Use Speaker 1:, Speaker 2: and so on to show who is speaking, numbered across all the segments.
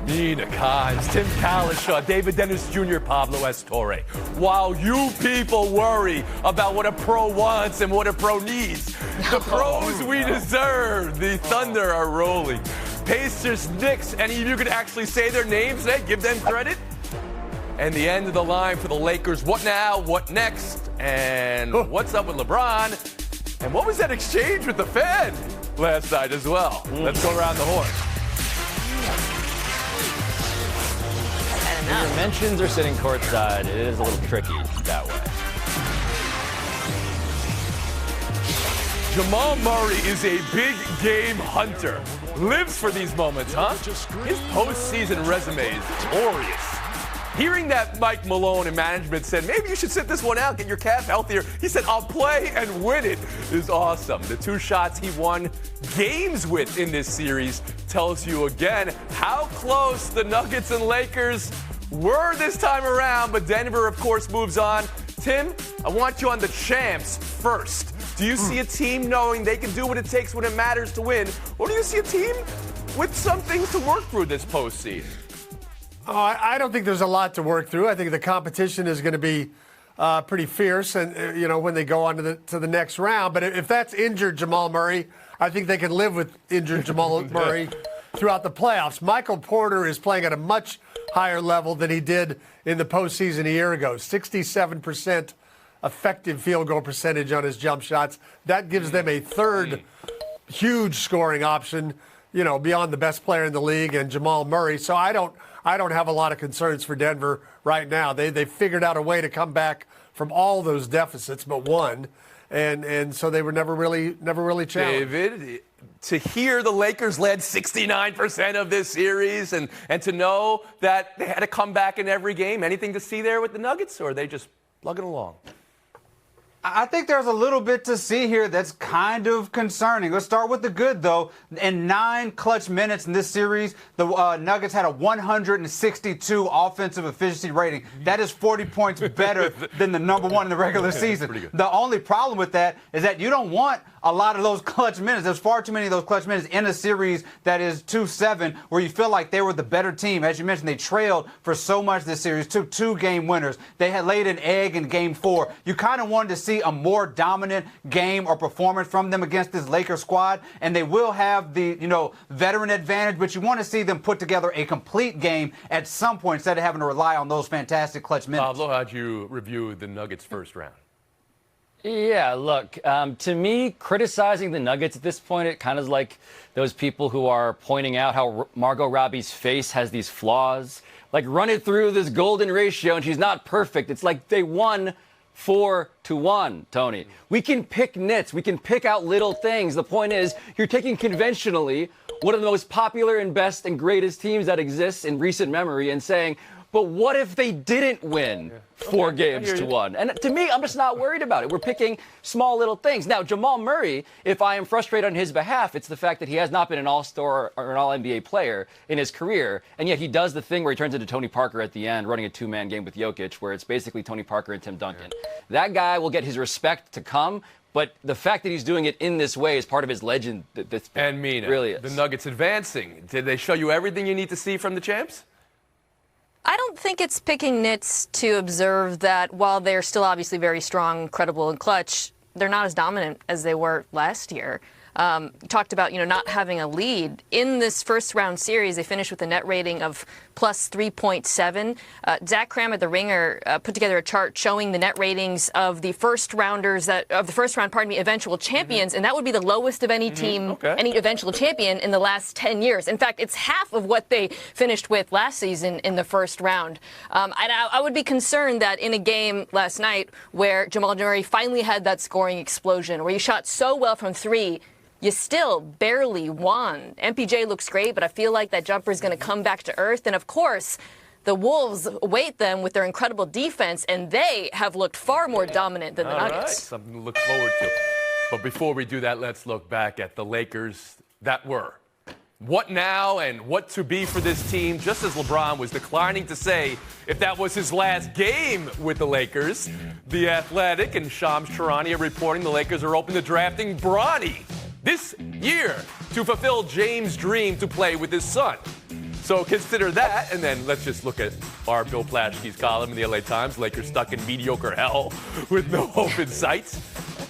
Speaker 1: Nina Kimes, Tim Kalishaw, David Dennis Jr., Pablo Estore. While you people worry about what a pro wants and what a pro needs, the pros we deserve. The Thunder are rolling. Pacers, Knicks, any of you could actually say their names today? Give them credit. And the end of the line for the Lakers. What now? What next? And what's up with LeBron? And what was that exchange with the Fed last night as well? Let's go around the horn.
Speaker 2: When your mentions are sitting courtside, it is a little tricky that way.
Speaker 1: Jamal Murray is a big game hunter. Lives for these moments, huh? His postseason resume is glorious. Hearing that Mike Malone and management said, maybe you should sit this one out, get your calf healthier. He said, I'll play and win it, is awesome. The two shots he won games with in this series tells you again how close the Nuggets and Lakers were this time around. But Denver, of course, moves on. Tim, I want you on the champs first. Do you see a team knowing they can do what it takes when it matters to win? Or do you see a team with some things to work through this postseason?
Speaker 3: Oh, I don't think there's a lot to work through. I think the competition is going to be pretty fierce, and when they go on to the next round. But if that's injured Jamal Murray, I think they can live with injured Jamal Murray throughout the playoffs. Michael Porter is playing at a much higher level than he did in the postseason a year ago. 67% effective field goal percentage on his jump shots. That gives them a third huge scoring option, beyond the best player in the league and Jamal Murray. So I don't have a lot of concerns for Denver right now. They figured out a way to come back from all those deficits but one, and so they were never really challenged.
Speaker 1: David, to hear the Lakers led 69% of this series and to know that they had to come back in every game, anything to see there with the Nuggets, or are they just plugging along?
Speaker 4: I think there's a little bit to see here that's kind of concerning. Let's start with the good, though. In 9 clutch minutes in this series, the Nuggets had a 162 offensive efficiency rating. That is 40 points better than the number one in the regular season. The only problem with that is that you don't want a lot of those clutch minutes. There's far too many of those clutch minutes in a series that is 2-7, where you feel like they were the better team. As you mentioned, they trailed for so much this series, took 2 game winners. They had laid an egg in game 4. You kind of wanted to see a more dominant game or performance from them against this Lakers squad, and they will have the veteran advantage, but you want to see them put together a complete game at some point instead of having to rely on those fantastic clutch minutes.
Speaker 1: Pablo, how'd you review the Nuggets' first round?
Speaker 2: Yeah, look, to me, criticizing the Nuggets at this point, it kind of is like those people who are pointing out how Margot Robbie's face has these flaws. Like, run it through this golden ratio, and she's not perfect. It's like they won 4-1, Tony. We can pick nits. We can pick out little things. The point is, you're taking conventionally one of the most popular and best and greatest teams that exists in recent memory and saying, but what if they didn't win 4 games to 1? And to me, I'm just not worried about it. We're picking small little things. Now, Jamal Murray, if I am frustrated on his behalf, it's the fact that he has not been an all-star or an all-NBA player in his career, and yet he does the thing where he turns into Tony Parker at the end, running a 2-man game with Jokic, where it's basically Tony Parker and Tim Duncan. That guy will get his respect to come, but the fact that he's doing it in this way is part of his legend.
Speaker 1: And Mina,
Speaker 2: really is.
Speaker 1: The Nuggets advancing. Did they show you everything you need to see from the champs?
Speaker 5: I don't think it's picking nits to observe that while they're still obviously very strong, credible, and clutch, they're not as dominant as they were last year. You talked about, not having a lead. In this first round series, they finished with a net rating of plus 3.7. Zach Cram at The Ringer put together a chart showing the net ratings of the first round, eventual champions, and that would be the lowest of any team, any eventual champion in the last 10 years. In fact, it's half of what they finished with last season in the first round. I would be concerned that in a game last night where Jamal Murray finally had that scoring explosion, where he shot so well from 3, you still barely won. MPJ looks great, but I feel like that jumper is going to come back to earth. And, of course, the Wolves await them with their incredible defense, and they have looked far more dominant than the Nuggets.
Speaker 1: All right, something to look forward to. But before we do that, let's look back at the Lakers that were. What now and what to be for this team, just as LeBron was declining to say if that was his last game with the Lakers. The Athletic and Shams Charania reporting the Lakers are open to drafting Bronny this year to fulfill James' dream to play with his son. So consider that, and then let's just look at our Bill Plaschke's column in the LA Times, Lakers stuck in mediocre hell with no hope in sight.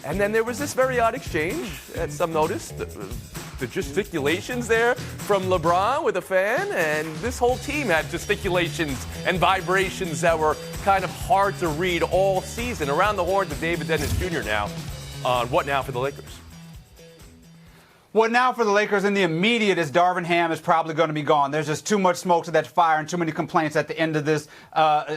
Speaker 1: And then there was this very odd exchange that some noticed. The gesticulations there from LeBron with a fan, and this whole team had gesticulations and vibrations that were kind of hard to read all season. Around the horn to David Dennis Jr. now on What Now for the Lakers.
Speaker 4: What now for the Lakers in the immediate is Darvin Ham is probably going to be gone. There's just too much smoke to that fire and too many complaints at the end of this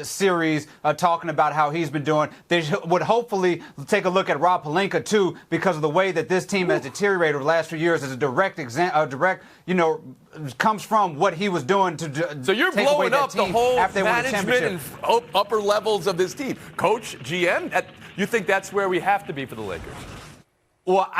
Speaker 4: series talking about how he's been doing. They would hopefully take a look at Rob Pelinka, too, because of the way that this team has deteriorated over the last few years as a direct, comes from what he was doing to
Speaker 1: So you're
Speaker 4: take away
Speaker 1: blowing
Speaker 4: that
Speaker 1: up the
Speaker 4: team
Speaker 1: whole
Speaker 4: after they won the
Speaker 1: management and
Speaker 4: championship.
Speaker 1: upper levels of this team. Coach, GM, you think that's where we have to be for the Lakers?
Speaker 4: Well,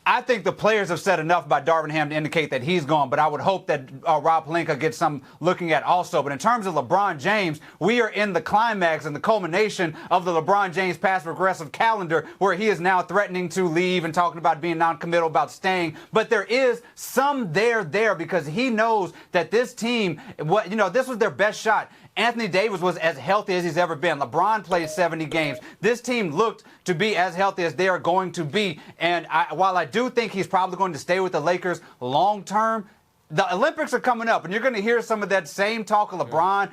Speaker 4: I think the players have said enough about Darvin Ham to indicate that he's gone, but I would hope that Rob Pelinka gets some looking at also. But in terms of LeBron James, we are in the climax and the culmination of the LeBron James past progressive calendar, where he is now threatening to leave and talking about being non-committal about staying. But there is some there because he knows that this team, this was their best shot. Anthony Davis was as healthy as he's ever been. LeBron played 70 games. This team looked to be as healthy as they are going to be. And while I do think he's probably going to stay with the Lakers long term, the Olympics are coming up, and you're going to hear some of that same talk of LeBron,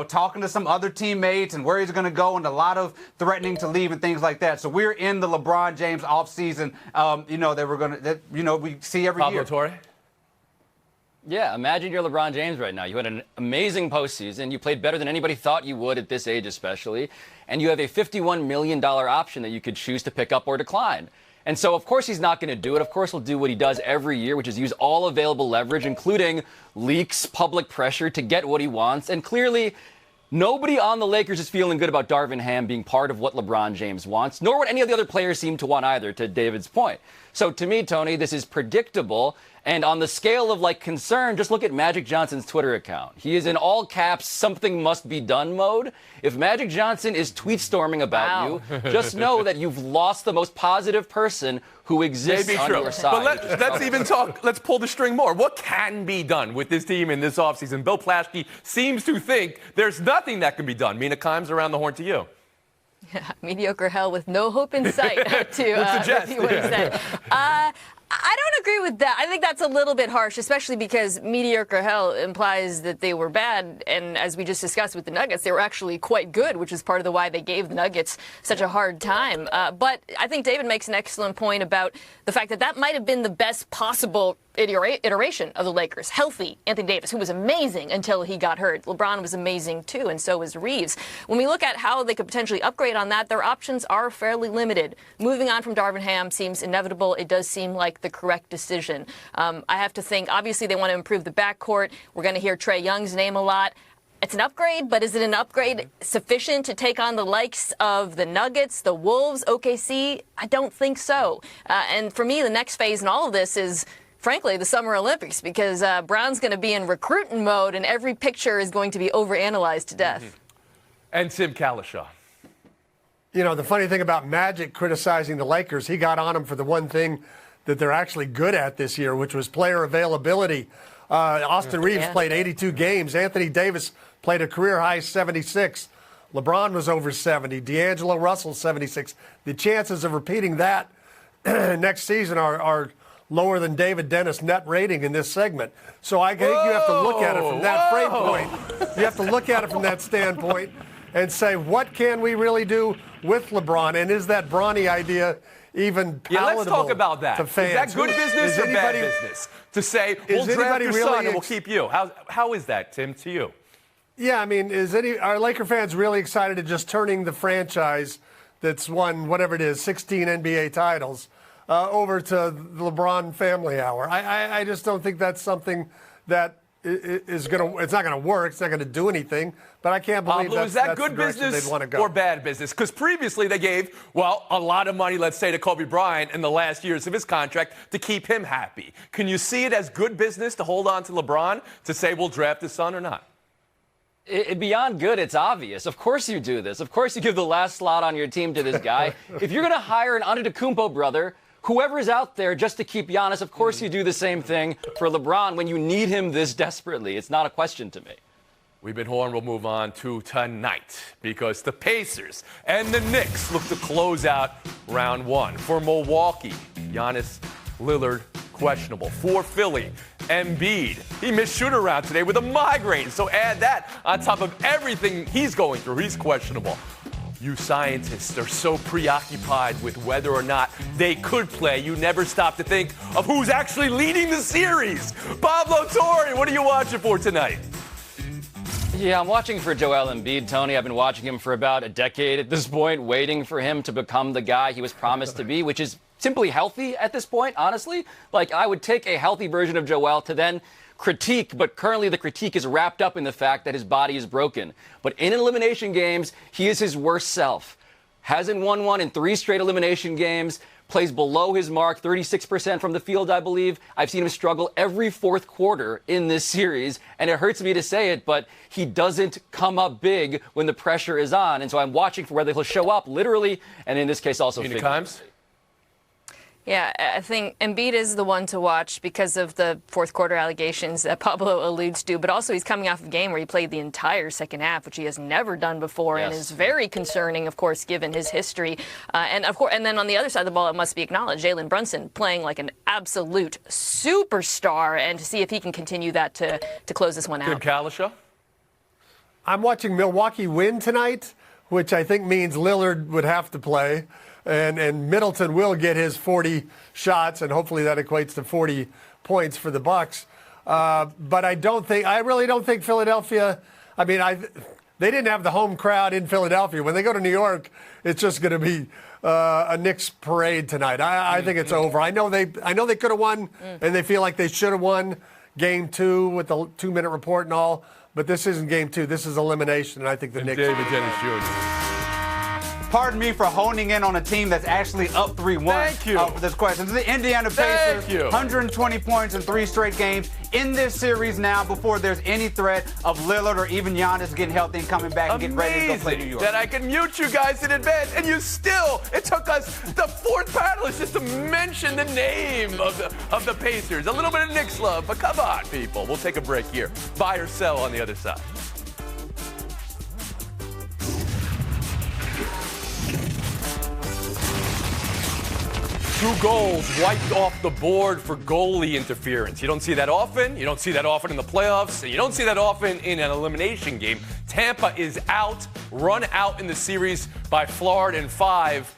Speaker 4: talking to some other teammates and where he's going to go, and a lot of threatening to leave and things like that. So we're in the LeBron James offseason, we see every
Speaker 1: Pablo
Speaker 4: year.
Speaker 1: Torre?
Speaker 2: Yeah, imagine you're LeBron James right now. You had an amazing postseason. You played better than anybody thought you would at this age especially. And you have a $51 million option that you could choose to pick up or decline. And so, of course, he's not going to do it. Of course, he'll do what he does every year, which is use all available leverage, including leaks, public pressure, to get what he wants. And clearly, nobody on the Lakers is feeling good about Darvin Ham being part of what LeBron James wants, nor would any of the other players seem to want either, to David's point. So to me, Tony, this is predictable. And on the scale of concern, just look at Magic Johnson's Twitter account. He is in all caps, something must be done mode. If Magic Johnson is tweet storming about you, just know that you've lost the most positive person who exists on your side.
Speaker 1: But let's even talk, let's pull the string more. What can be done with this team in this offseason? Bill Plaschke seems to think there's nothing that can be done. Mina Kimes, around the horn to you.
Speaker 5: Yeah, mediocre hell with no hope in sight, to repeat what he said. I don't agree with that. I think that's a little bit harsh, especially because mediocre hell implies that they were bad. And as we just discussed with the Nuggets, they were actually quite good, which is part of the why they gave the Nuggets such a hard time. But I think David makes an excellent point about the fact that that might have been the best possible iteration of the Lakers. Healthy Anthony Davis, who was amazing until he got hurt. LeBron was amazing too, and so was Reeves. When we look at how they could potentially upgrade on that, their options are fairly limited. Moving on from Darvin Ham seems inevitable. It does seem like the correct decision. I have to think, obviously they want to improve the backcourt. We're going to hear Trae Young's name a lot. It's an upgrade, but is it an upgrade sufficient to take on the likes of the Nuggets, the Wolves, OKC? I don't think so. And for me, the next phase in all of this is, frankly, the Summer Olympics, because Brown's going to be in recruiting mode, and every picture is going to be overanalyzed to death.
Speaker 1: Mm-hmm. And Tim Kalishaw.
Speaker 3: The funny thing about Magic criticizing the Lakers, he got on them for the one thing that they're actually good at this year, which was player availability. Austin Reeves played 82 games. Anthony Davis played a career-high 76. LeBron was over 70. D'Angelo Russell, 76. The chances of repeating that next season are lower than David Dennis' net rating in this segment. So I think you have to look at it from that frame point. You have to look at it from that standpoint and say, what can we really do with LeBron? And is that Bronny idea even palatable
Speaker 1: let's talk about that.
Speaker 3: to fans?
Speaker 1: Is that good business or bad business? To say, we'll draft your son and we'll keep you. How is that, Tim, to you?
Speaker 3: Yeah, I mean, are Laker fans really excited at just turning the franchise that's won, whatever it is, 16 NBA titles, over to the LeBron family hour? I just don't think that's something that is going to, it's not going to work. It's not going to do anything. But I can't believe
Speaker 1: is that good business or bad business? Because previously they gave, a lot of money, let's say, to Kobe Bryant in the last years of his contract to keep him happy. Can you see it as good business to hold on to LeBron, to say we'll draft his son or not?
Speaker 2: Beyond good, it's obvious. Of course you do this. Of course you give the last slot on your team to this guy. If you're going to hire an Antetokounmpo brother whoever is out there just to keep Giannis, of course you do the same thing for LeBron when you need him this desperately. It's not a question to me.
Speaker 1: We've been Horn. We'll move on to tonight because the Pacers and the Knicks look to close out round one. For Milwaukee, Giannis, Lillard, questionable. For Philly, Embiid. He missed shoot-around today with a migraine, so add that on top of everything he's going through. He's questionable. You scientists are so preoccupied with whether or not they could play, you never stop to think of who's actually leading the series. Pablo Torre, what are you watching for tonight?
Speaker 2: Yeah, I'm watching for Joel Embiid, Tony. I've been watching him for about a decade at this point, waiting for him to become the guy he was promised to be, which is simply healthy at this point, honestly. Like, I would take a healthy version of Joel to then critique, but currently the critique is wrapped up in the fact that his body is broken. But in elimination games, he is his worst self. Hasn't won one in 3 straight elimination games. Plays below his mark, 36% from the field, I believe. I've seen him struggle every fourth quarter in this series, and it hurts me to say it, but he doesn't come up big when the pressure is on. And so I'm watching for whether he'll show up literally, and in this case also figuratively.
Speaker 5: Yeah, I think Embiid is the one to watch because of the fourth quarter allegations that Pablo alludes to, but also he's coming off a game where he played the entire second half, which he has never done before, and is very concerning, of course, given his history. And then on the other side of the ball, it must be acknowledged, Jalen Brunson playing like an absolute superstar, and to see if he can continue that to close this one out.
Speaker 1: Tim Kalisha?
Speaker 3: I'm watching Milwaukee win tonight, which I think means Lillard would have to play. And Middleton will get his 40 shots, and hopefully that equates to 40 points for the Bucks. But I really don't think Philadelphia. I mean, they didn't have the home crowd in Philadelphia. When they go to New York, it's just going to be a Knicks parade tonight. I think it's over. I know they could have won, and they feel like they should have won Game 2 with the 2-minute report and all. But this isn't Game 2. This is elimination, and I think the Knicks.
Speaker 1: David Dennis Jr.
Speaker 4: Pardon me for honing in on a team that's actually up 3-1.
Speaker 1: Thank you.
Speaker 4: For this question. The Indiana Pacers, 120 points in 3 straight games in this series now before there's any threat of Lillard or even Giannis getting healthy and coming back and getting ready to go play New York.
Speaker 1: That I can mute you guys in advance, and it took us the 4th panelist just to mention the name of the Pacers. A little bit of Knicks love, but come on, people. We'll take a break here. Buy or sell on the other side. 2 goals wiped off the board for goalie interference. You don't see that often. You don't see that often in the playoffs. And you don't see that often in an elimination game. Tampa is run out in the series by Florida in 5.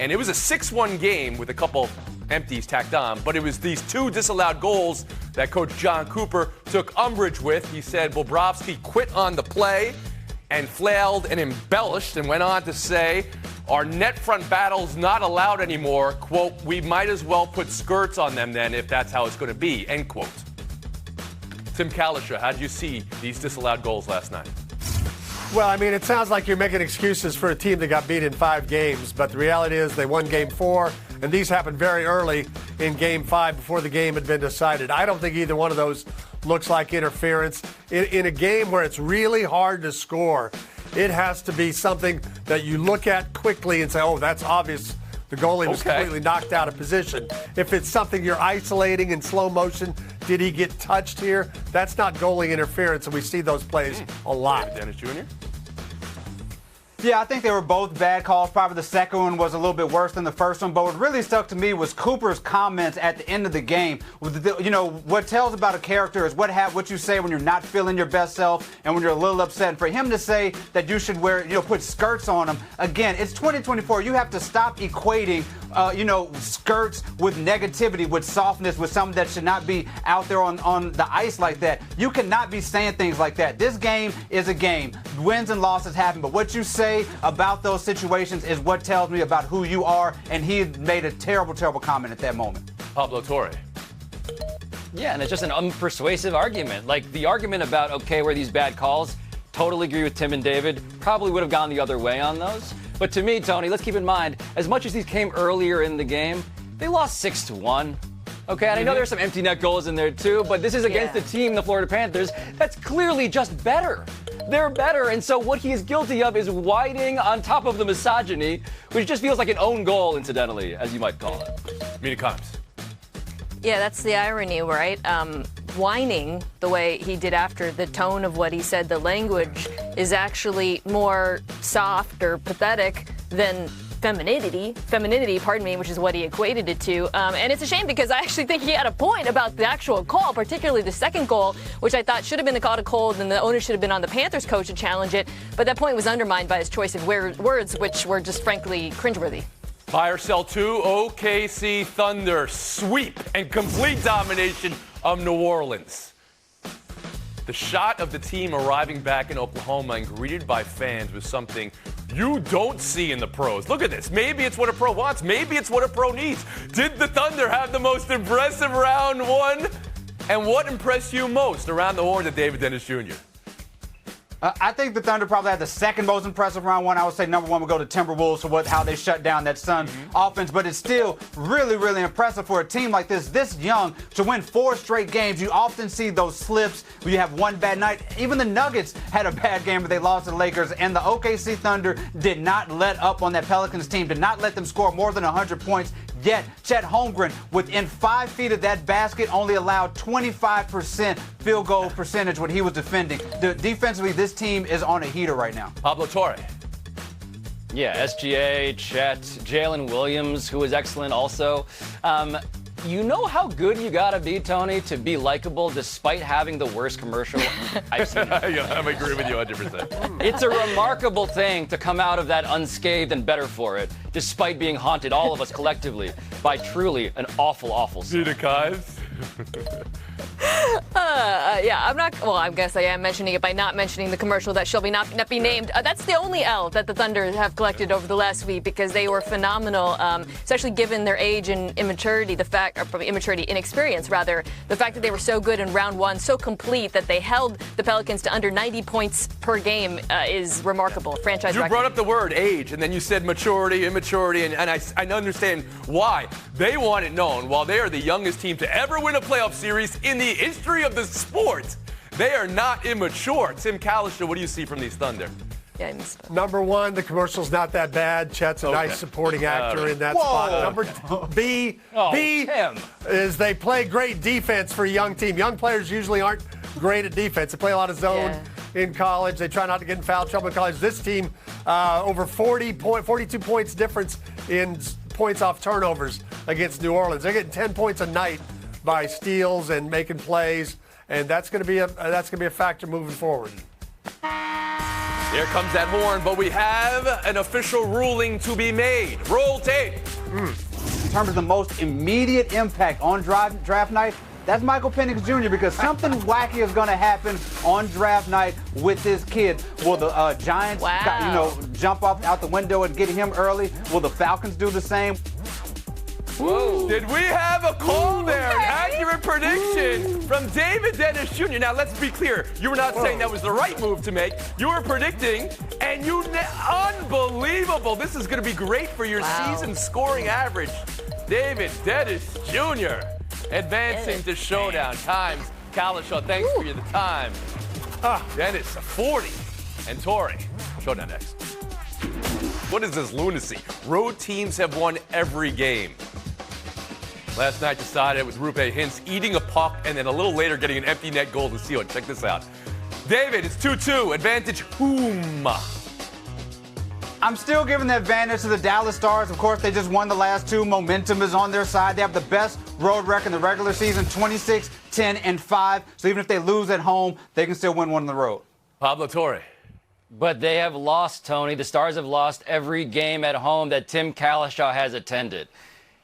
Speaker 1: And it was a 6-1 game with a couple empties tacked on. But it was these 2 disallowed goals that Coach John Cooper took umbrage with. He said Bobrovsky quit on the play and flailed and embellished and went on to say, "Our net front battle's not allowed anymore. Quote, we might as well put skirts on them then if that's how it's going to be," end quote. Tim Kalisha, how did you see these disallowed goals last night?
Speaker 3: Well, I mean, it sounds like you're making excuses for a team that got beat in 5 games, but the reality is they won Game 4, and these happened very early in Game 5 before the game had been decided. I don't think either one of those looks like interference. In a game where it's really hard to score, it has to be something that you look at quickly and say, oh, that's obvious. The goalie was completely knocked out of position. If it's something you're isolating in slow motion, did he get touched here? That's not goalie interference, and we see those plays a lot.
Speaker 1: Dennis Jr.?
Speaker 4: Yeah, I think they were both bad calls. Probably the second one was a little bit worse than the first one. But what really stuck to me was Cooper's comments at the end of the game. You know, what tells about a character is what you say when you're not feeling your best self and when you're a little upset. And for him to say that you should put skirts on them, again, it's 2024. You have to stop equating, skirts with negativity, with softness, with something that should not be out there on the ice like that. You cannot be saying things like that. This game is a game. Wins and losses happen. But what you say about those situations is what tells me about who you are, and he made a terrible, terrible comment at that moment.
Speaker 1: Pablo Torre.
Speaker 2: Yeah, and it's just an unpersuasive argument. Like the argument about, were these bad calls? Totally agree with Tim and David. Probably would have gone the other way on those. But to me, Tony, let's keep in mind, as much as these came earlier in the game, they lost 6-1. Okay, and I know there's some empty net goals in there too, but this is against the team, the Florida Panthers, that's clearly just better. they're better. And so what he is guilty of is whining on top of the misogyny, which just feels like an own goal, incidentally, as you might call it.
Speaker 1: Mina Kimes.
Speaker 5: Yeah, that's the irony, right? Whining the way he did after the tone of what he said, the language is actually more soft or pathetic than femininity, which is what he equated it to. And it's a shame because I actually think he had a point about the actual call, particularly the second goal, which I thought should have been the call to Cole, and the onus should have been on the Panthers coach to challenge it. But that point was undermined by his choice of words, which were just frankly cringeworthy.
Speaker 1: Buy or sell 2, OKC Thunder sweep and complete domination of New Orleans. The shot of the team arriving back in Oklahoma and greeted by fans was something you don't see in the pros. Look at this. Maybe it's what a pro wants. Maybe it's what a pro needs. Did the Thunder have the most impressive round one? And what impressed you most around the horn of David Dennis Jr.?
Speaker 4: I think the Thunder probably had the second most impressive round one. I would say number one would go to Timberwolves for how they shut down that Suns offense. But it's still really, really impressive for a team like this young, to win 4 straight games. You often see those slips where you have one bad night. Even the Nuggets had a bad game where they lost to the Lakers. And the OKC Thunder did not let up on that Pelicans team, did not let them score more than 100 points. Yet, Chet Holmgren, within 5 feet of that basket, only allowed 25% field goal percentage when he was defending. Defensively, this team is on a heater right now.
Speaker 1: Pablo Torre.
Speaker 2: Yeah, SGA, Chet, Jalen Williams, who is excellent also. You know how good you gotta be, Tony, to be likable despite having the worst commercial I've seen.
Speaker 1: I agree with you 100%.
Speaker 2: It's a remarkable thing to come out of that unscathed and better for it, despite being haunted, all of us collectively, by truly an awful, awful sin.
Speaker 1: Mina Kimes.
Speaker 5: Yeah, I'm not. Well, I guess I am mentioning it by not mentioning the commercial that shall not be named. That's the only L that the Thunder have collected over the last week because they were phenomenal, especially given their age and immaturity. Inexperience rather. The fact that they were so good in round one, so complete that they held the Pelicans to under 90 points per game is remarkable. Franchise
Speaker 1: You
Speaker 5: record.
Speaker 1: brought up the word age, and then you said maturity, immaturity, and I understand why. They want it known, while they are the youngest team to ever win a playoff series in the history of the sport, they are not immature. Tim Kalisha, what do you see from these Thunder?
Speaker 5: Yeah, I missed that.
Speaker 3: Number one, the commercial's not that bad. Chet's a nice supporting actor in that spot. Number B is they play great defense for a young team. Young players usually aren't great at defense. They play a lot of zone in college. They try not to get in foul trouble in college. This team, over 42 points difference in points off turnovers against New Orleans. They're getting 10 points a night by steals and making plays, and that's going to be a factor moving forward.
Speaker 1: Here comes that horn, but we have an official ruling to be made. Roll tape.
Speaker 4: In terms of the most immediate impact on draft night, that's Michael Penix Jr. because something wacky is going to happen on draft night with this kid. Will the Giants, jump up out the window and get him early? Will the Falcons do the same?
Speaker 1: Whoa. Did we have a call there? An accurate prediction from David Dennis Jr. Now, let's be clear. You were not saying that was the right move to make. You were predicting, and unbelievable. This is going to be great for your season scoring average. David Dennis Jr. advancing to showdown times. Kalisha, thanks for the time. Dennis, 40. And Torre, showdown next. What is this lunacy? Road teams have won every game. Last night decided with Rupe Hintz eating a puck and then a little later getting an empty net goal to seal it. Check this out. David, it's 2-2. Advantage whom?
Speaker 4: I'm still giving the advantage to the Dallas Stars. Of course, they just won the last 2. Momentum is on their side. They have the best road record in the regular season, 26, 10, and 5. So even if they lose at home, they can still win one on the road.
Speaker 1: Pablo Torre.
Speaker 2: But they have lost, Tony. The Stars have lost every game at home that Tim Kalisha has attended.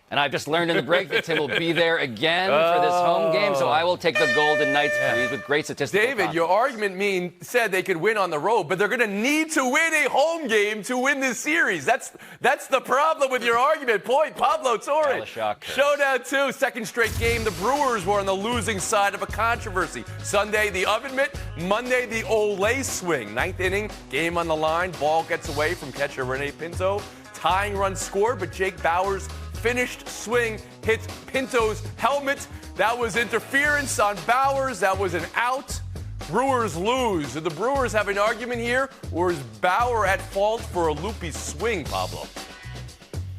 Speaker 2: And I've just learned in the break that Tim will be there again for this home game, so I will take the Golden Knights, please, with great statistical
Speaker 1: David,
Speaker 2: confidence.
Speaker 1: your argument said they could win on the road, but they're going to need to win a home game to win this series. That's the problem with your argument. Point, Pablo Torre. Showdown 2, second straight game. The Brewers were on the losing side of a controversy. Sunday, the oven mitt. Monday, the Olay swing. 9th inning, game on the line. Ball gets away from catcher Rene Pinto. Tying run scored, but Jake Bauers' finished swing hits Pinto's helmet. That was interference on Bauers. That was an out. Brewers lose. Do the Brewers have an argument here, or is Bauer at fault for a loopy swing, Pablo?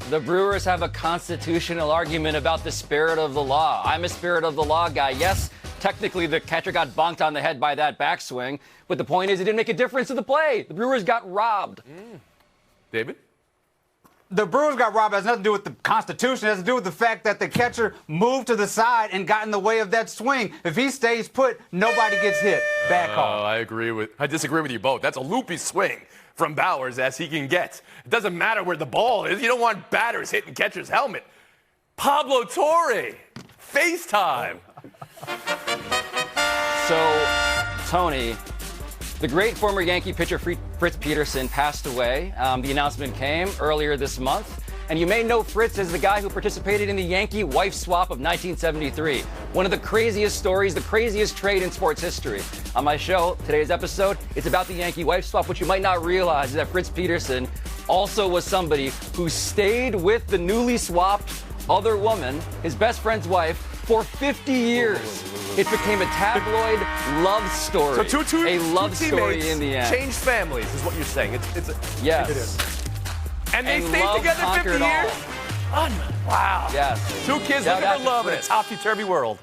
Speaker 2: The Brewers have a constitutional argument about the spirit of the law. I'm a spirit of the law guy. Yes, technically the catcher got bonked on the head by that backswing, but the point is it didn't make a difference to the play. The Brewers got robbed.
Speaker 1: David?
Speaker 4: The Brewers got robbed. It has nothing to do with the Constitution. It has to do with the fact that the catcher moved to the side and got in the way of that swing. If he stays put, nobody gets hit. Bad call.
Speaker 1: I disagree with you both. That's a loopy swing from Bowers as he can get. It doesn't matter where the ball is. You don't want batters hitting catcher's helmet. Pablo Torre, FaceTime.
Speaker 2: So, Tony, the great former Yankee pitcher Fritz Peterson passed away. The announcement came earlier this month. And you may know Fritz as the guy who participated in the Yankee wife swap of 1973. One of the craziest stories, the craziest trade in sports history. On my show, today's episode, it's about the Yankee wife swap. What you might not realize is that Fritz Peterson also was somebody who stayed with the newly swapped other woman, his best friend's wife, for 50 years. It became a tabloid love story.
Speaker 1: So
Speaker 2: a love story in the end.
Speaker 1: Changed families is what you're saying.
Speaker 2: Yes.
Speaker 3: It is.
Speaker 1: And they
Speaker 2: And
Speaker 1: stayed
Speaker 2: love
Speaker 1: together 50
Speaker 2: conquered
Speaker 1: years? Wow.
Speaker 2: Yes.
Speaker 1: Two kids
Speaker 2: Yeah,
Speaker 1: looking
Speaker 2: that's
Speaker 1: for love in a
Speaker 2: Fritz.
Speaker 1: topsy-turvy world.